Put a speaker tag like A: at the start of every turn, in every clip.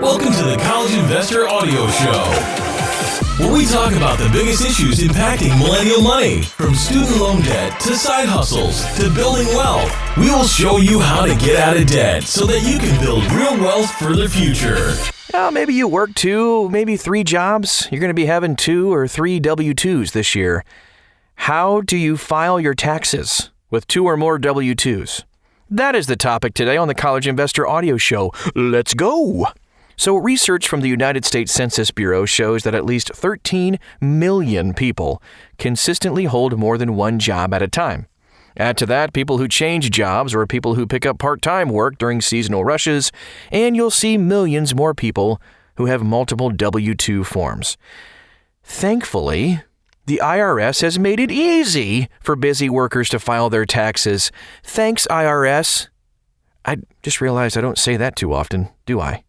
A: Welcome to the College Investor Audio Show, where we talk about the biggest issues impacting millennial money, from student loan debt to side hustles to building wealth. We will show you how to get out of debt so that you can build real wealth for the future.
B: Well, maybe you work 2, maybe 3 jobs. You're going to be having 2 or 3 W2s this year. How do you file your taxes with 2 or more W2s? That is the topic today on the College Investor Audio Show. Let's go! So research from the United States Census Bureau shows that at least 13 million people consistently hold more than one job at a time. Add to that people who change jobs or people who pick up part-time work during seasonal rushes, and you'll see millions more people who have multiple W-2 forms. Thankfully, the IRS has made it easy for busy workers to file their taxes. Thanks, IRS. I just realized I don't say that too often, do I?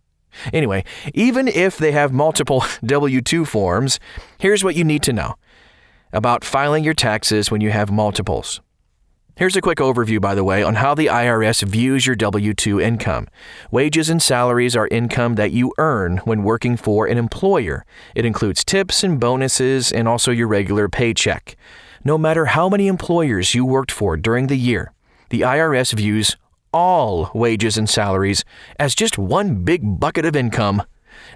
B: Anyway, even if they have multiple W-2 forms, here's what you need to know about filing your taxes when you have multiples. Here's a quick overview, by the way, on how the IRS views your W-2 income. Wages and salaries are income that you earn when working for an employer. It includes tips and bonuses and also your regular paycheck. No matter how many employers you worked for during the year, the IRS views all wages and salaries as just one big bucket of income.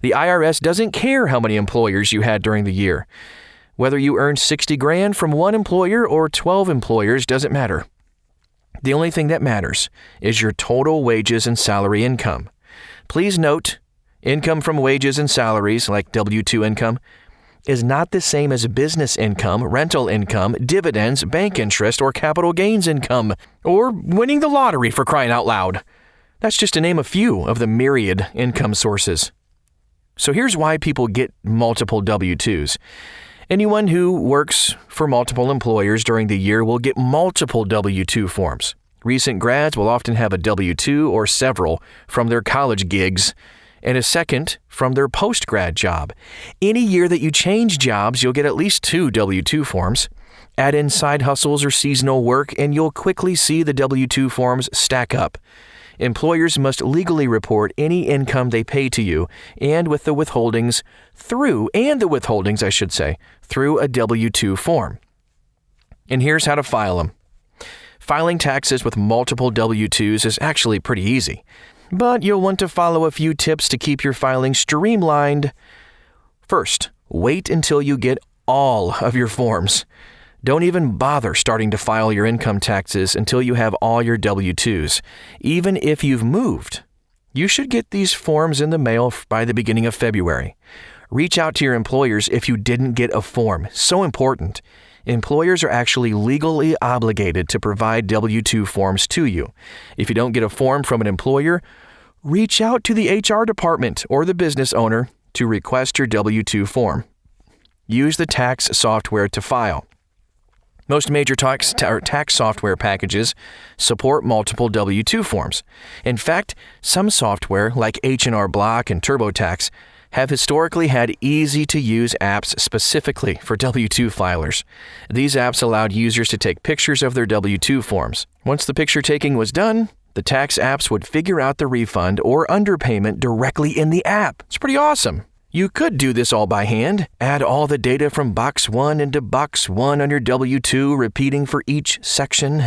B: The IRS doesn't care how many employers you had during the year. Whether you earned $60,000 from one employer or 12 employers doesn't matter. The only thing that matters is your total wages and salary income. Please note, income from wages and salaries, like W-2 income, is not the same as business income, rental income, dividends, bank interest, or capital gains income, or winning the lottery, for crying out loud. That's just to name a few of the myriad income sources. So here's why people get multiple W-2s. Anyone who works for multiple employers during the year will get multiple W-2 forms. Recent grads will often have a W-2 or several from their college gigs, and a second from their post-grad job. Any year that you change jobs, you'll get at least 2 W-2 forms. Add in side hustles or seasonal work, and you'll quickly see the W-2 forms stack up. Employers must legally report any income they pay to you, and with the withholdings through a W-2 form. And here's how to file them. Filing taxes with multiple W-2s is actually pretty easy. But you'll want to follow a few tips to keep your filing streamlined. First, wait until you get all of your forms. Don't even bother starting to file your income taxes until you have all your W-2s. Even if you've moved, you should get these forms in the mail by the beginning of February. Reach out to your employers if you didn't get a form. So important. Employers are actually legally obligated to provide W-2 forms to you. If you don't get a form from an employer, reach out to the HR department or the business owner to request your W-2 form. Use the tax software to file. Most major tax software packages support multiple W-2 forms. In fact, some software like H&R Block and TurboTax have historically had easy-to-use apps specifically for W-2 filers. These apps allowed users to take pictures of their W-2 forms. Once the picture taking was done, the tax apps would figure out the refund or underpayment directly in the app. It's pretty awesome. You could do this all by hand. Add all the data from Box 1 into Box 1 on your W-2, repeating for each section.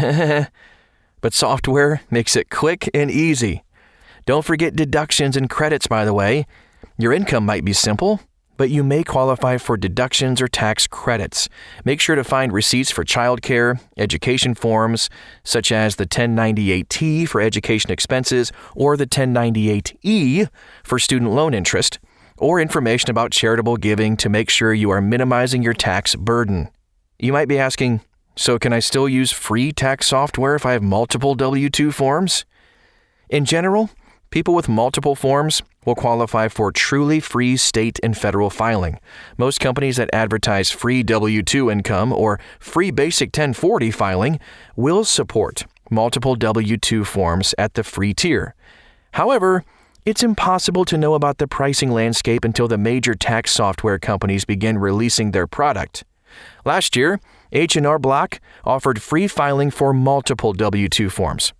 B: But software makes it quick and easy. Don't forget deductions and credits, by the way. Your income might be simple, but you may qualify for deductions or tax credits. Make sure to find receipts for childcare, education forms, such as the 1098-T for education expenses or the 1098-E for student loan interest, or information about charitable giving to make sure you are minimizing your tax burden. You might be asking, so can I still use free tax software if I have multiple W-2 forms? In general, people with multiple forms will qualify for truly free state and federal filing. Most companies that advertise free W-2 income or free basic 1040 filing will support multiple W-2 forms at the free tier. However, it's impossible to know about the pricing landscape until the major tax software companies begin releasing their product. Last year, H&R Block offered free filing for multiple W-2 forms.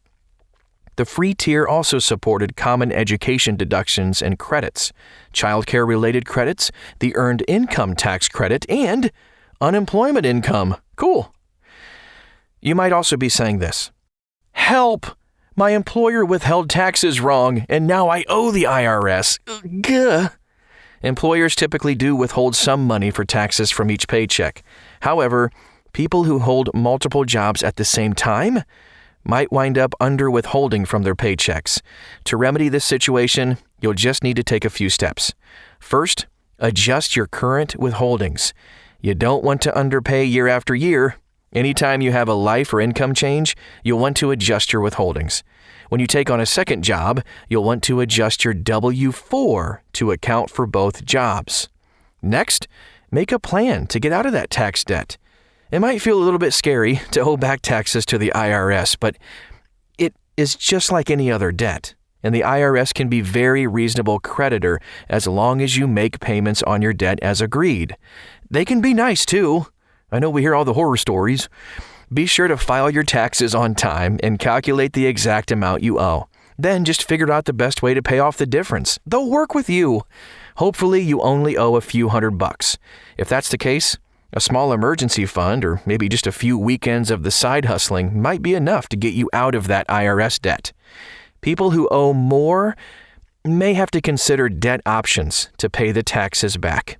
B: The free tier also supported common education deductions and credits, childcare-related credits, the earned income tax credit, and unemployment income. Cool. You might also be saying this: help! My employer withheld taxes wrong, and now I owe the IRS. Gah. Employers typically do withhold some money for taxes from each paycheck. However, people who hold multiple jobs at the same time might wind up under withholding from their paychecks. To remedy this situation, you'll just need to take a few steps. First, adjust your current withholdings. You don't want to underpay year after year. Anytime you have a life or income change, you'll want to adjust your withholdings. When you take on a second job, you'll want to adjust your W-4 to account for both jobs. Next, make a plan to get out of that tax debt. It might feel a little bit scary to owe back taxes to the IRS, but it is just like any other debt, and the IRS can be a very reasonable creditor as long as you make payments on your debt as agreed. They can be nice too. I know we hear all the horror stories. Be sure to file your taxes on time and calculate the exact amount you owe. Then just figure out the best way to pay off the difference. They'll work with you. Hopefully you only owe a few $100. If that's the case, a small emergency fund or maybe just a few weekends of the side hustling might be enough to get you out of that IRS debt. People who owe more may have to consider debt options to pay the taxes back.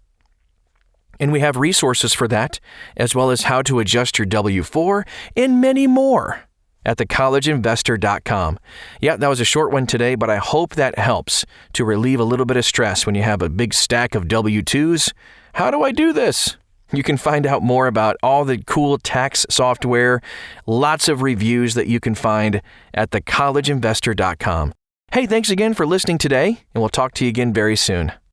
B: And we have resources for that, as well as how to adjust your W-4 and many more at thecollegeinvestor.com. Yeah, that was a short one today, but I hope that helps to relieve a little bit of stress when you have a big stack of W-2s. How do I do this? You can find out more about all the cool tax software, lots of reviews that you can find at thecollegeinvestor.com. Hey, thanks again for listening today, and we'll talk to you again very soon.